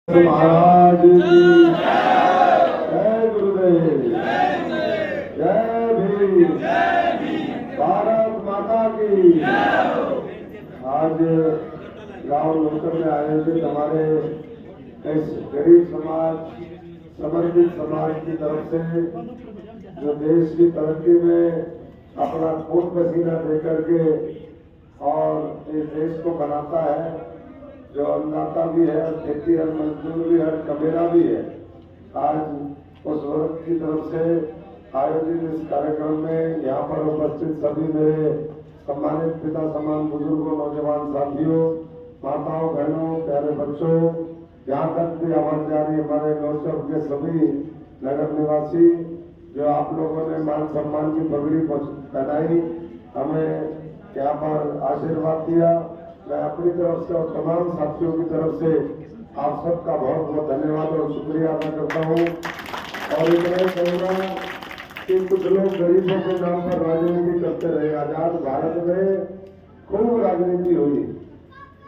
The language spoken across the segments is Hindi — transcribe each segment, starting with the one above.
महाराज की जय गुरुदेव, जय भीम, भारत माता की। आज गांव लोकर में आयोजित हमारे इस गरीब समाज, समर्पित समाज की तरफ से जो देश की तरक्की में अपना खून पसीना देकर के और इस देश को बनाता है, जो अन्नदाता भी है, खेती और मजदूर भी है, कबीरा भी है। आज उस वर्ग की तरफ से आयोजित इस कार्यक्रम में यहाँ पर उपस्थित सभी मेरे सम्मानित पिता समान बुजुर्गों, नौजवान साथियों, माताओं, बहनों, प्यारे बच्चों, यहाँ तक भी आवाज जारी हमारे लोचर के सभी नगर निवासी, जो आप लोगों ने मान सम्मान की पगड़ी पहनाई, हमें यहाँ पर आशीर्वाद दिया, मैं अपनी तरफ से और तमाम साथियों की तरफ से आप सबका बहुत बहुत धन्यवाद और शुक्रिया अदा करता हूँ। और इतना ही कहूँगा कि कुछ लोग गरीबों के नाम पर राजनीति करते रहे। आजाद भारत में खूब राजनीति हुई,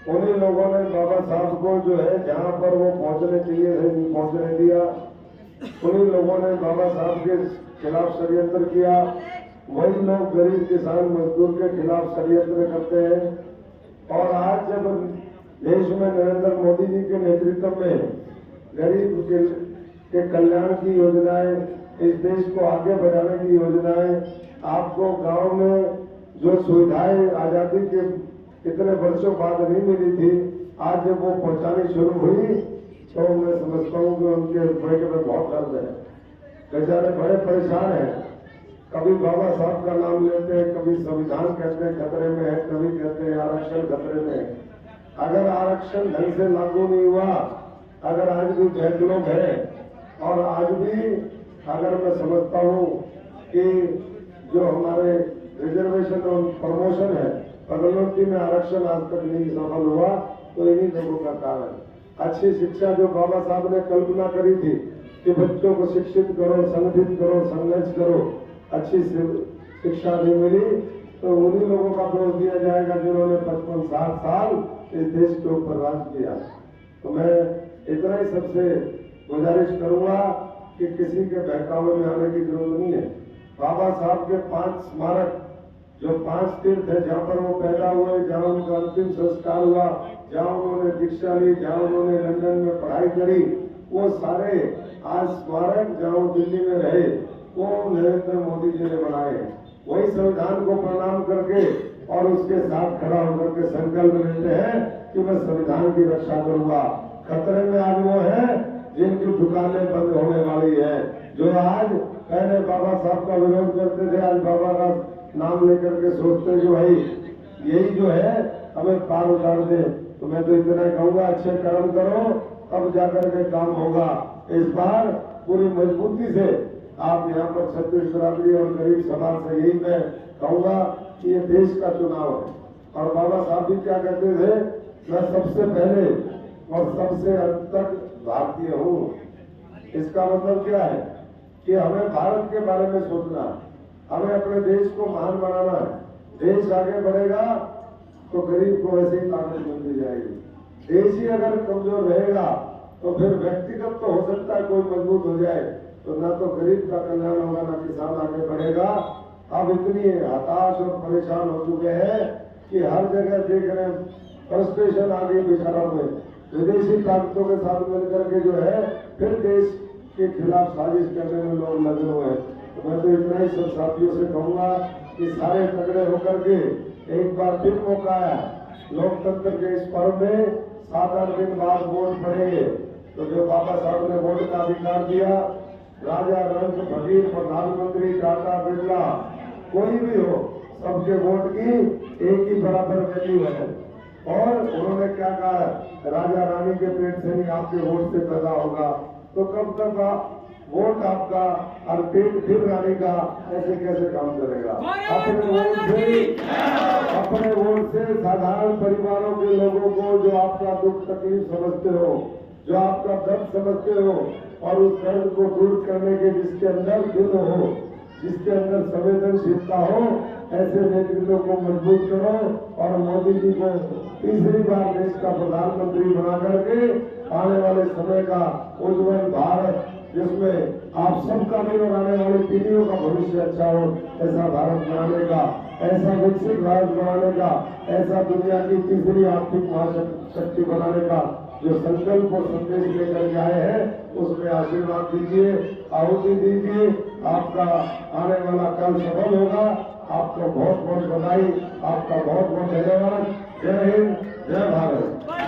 उन्हीं लोगों ने बाबा साहब को जो है जहाँ पर वो पहुँचने चाहिए थे नहीं पहुँचने दिया, उन्हीं लोगों ने बाबा साहब के खिलाफ षड्यंत्र किया। वही लोग गरीब किसान मजदूर के खिलाफ षड्यंत्र करते हैं। और आज जब देश में नरेंद्र मोदी जी के नेतृत्व में गरीब के कल्याण की योजनाएं, इस देश को आगे बढ़ाने की योजनाएं, आपको गांव में जो सुविधाएं आजादी के इतने वर्षों बाद नहीं मिली थी, आज जब वो पहुंचानी शुरू हुई तो मैं समझता हूँ कि उनके पेट में बहुत दर्द है, बेचारे बड़े परेशान हैं। कभी बाबा साहब का नाम लेते हैं, कभी संविधान कहते हैं खतरे में है, कभी कहते हैं आरक्षण खतरे में है। अगर आरक्षण ढंग से लागू नहीं हुआ, अगर आज भी लोग है, और आज भी अगर मैं समझता हूँ कि जो हमारे रिजर्वेशन और प्रमोशन है, पदोन्नति में आरक्षण आज तक नहीं सफल हुआ, तो इन्हीं लोगों का कारण। अच्छी शिक्षा जो बाबा साहब ने कल्पना करी थी कि बच्चों को शिक्षित करो, संगठित करो, संघर्ष करो, अच्छी शिक्षा नहीं मिली, तो उन्हीं लोगों का दोष दिया जाएगा जिन्होंने 55-60 साल इस देश के ऊपर राज किया। तो मैं इतना ही सबसे गुजारिश करूंगा कि किसी के बहकावे में आने की जरूरत नहीं है। बाबा साहब के 5 स्मारक, जो 5 तीर्थ है, जहाँ पर वो पैदा हुए, जहाँ उनका अंतिम संस्कार हुआ, जहाँ उन्होंने दीक्षा ली, जहाँ उन्होंने लंदन में पढ़ाई करी, वो सारे आज स्मारक जहाँ दिल्ली में रहे वो नरेंद्र मोदी जी ने बनाए हैं। वही संविधान को प्रणाम करके और उसके साथ खड़ा होकर के संकल्प लेते हैं कि मैं संविधान की रक्षा करूंगा। खतरे में आज वो है जिनकी दुकानें बंद होने वाली है, जो आज पहले बाबा साहब का विरोध करते थे, आज बाबा का नाम लेकर के सोचते कि भाई यही जो है हमें पार उतार दे। तो मैं तो इतना कहूंगा, अच्छे कर्म करो तब जाकर के काम होगा। इस बार पूरी मजबूती से आप यहाँ पर छत्तीस बिरादरी और गरीब समाज से यही मैं कहूंगा कि ये देश का चुनाव है। और बाबा साहब भी क्या कहते थे, मैं सबसे पहले और सबसे अंत तक भारतीय हूँ। इसका मतलब क्या है कि हमें भारत के बारे में सोचना है, हमें अपने देश को महान बनाना है। देश आगे बढ़ेगा तो गरीब को वैसे ही ताकत मिलती जाएगी। देश ही अगर कमजोर रहेगा तो फिर व्यक्तिगत तो हो सकता है कोई मजबूत हो जाए, तो ना तो गरीब का कल्याण होगा, ना किसान आगे बढ़ेगा। अब इतनी हताश और परेशान हो चुके हैं कि हर जगह देख रहे हैं फ्रस्ट्रेशन आ गई बेचारों में। विदेशी ताकतों के साथ मिलकर के जो है फिर देश के खिलाफ साजिश करने में लोग लगे हुए हैं। तो मैं तो इतना ही सब साथियों से कहूंगा कि सारे तगड़े होकर के एक बार फिर मौका आया, लोकतंत्र के इस पर्व में 7-8 दिन बाद वोट पड़ेंगे। तो जो बाबा साहब ने वोट का अधिकार दिया, राजा, रंग, फकीर, प्रधानमंत्री, टाटा, बिरला, कोई भी हो, सबके वोट की एक ही बराबर वैल्यू है। और उन्होंने क्या कहा, राजा रानी के पेट से नहीं आपके वोट से पैदा होगा। तो कब तक वोट आपका और पेट फिर रानी का, ऐसे कैसे काम चलेगा? अपने वोट से साधारण परिवारों के लोगों को, जो आपका दुख तकलीफ समझते हो, जो आपका दर्द समझते हो, और उस दर्द को दूर करने के जिसके अंदर दिल हो, जिसके अंदर संवेदनशीलता हो, ऐसे नेतृत्व को मजबूत करो और मोदी जी को तीसरी बार देश का प्रधानमंत्री बना करके आने वाले समय का उज्जवल भारत, जिसमें आप सबका भी और आने वाली पीढ़ियों का भविष्य अच्छा हो, ऐसा भारत बनाने का, ऐसा विकसित भारत बनाने का, ऐसा दुनिया की तीसरी आर्थिक महाशक्ति बनाने का जो संकल्प और संदेश लेकर आए हैं, उसमें आशीर्वाद दीजिए, आहुति दीजिए। आपका आने वाला कल सफल होगा। आपको बहुत बहुत बधाई, आपका बहुत बहुत धन्यवाद। जय हिंद, जय भारत।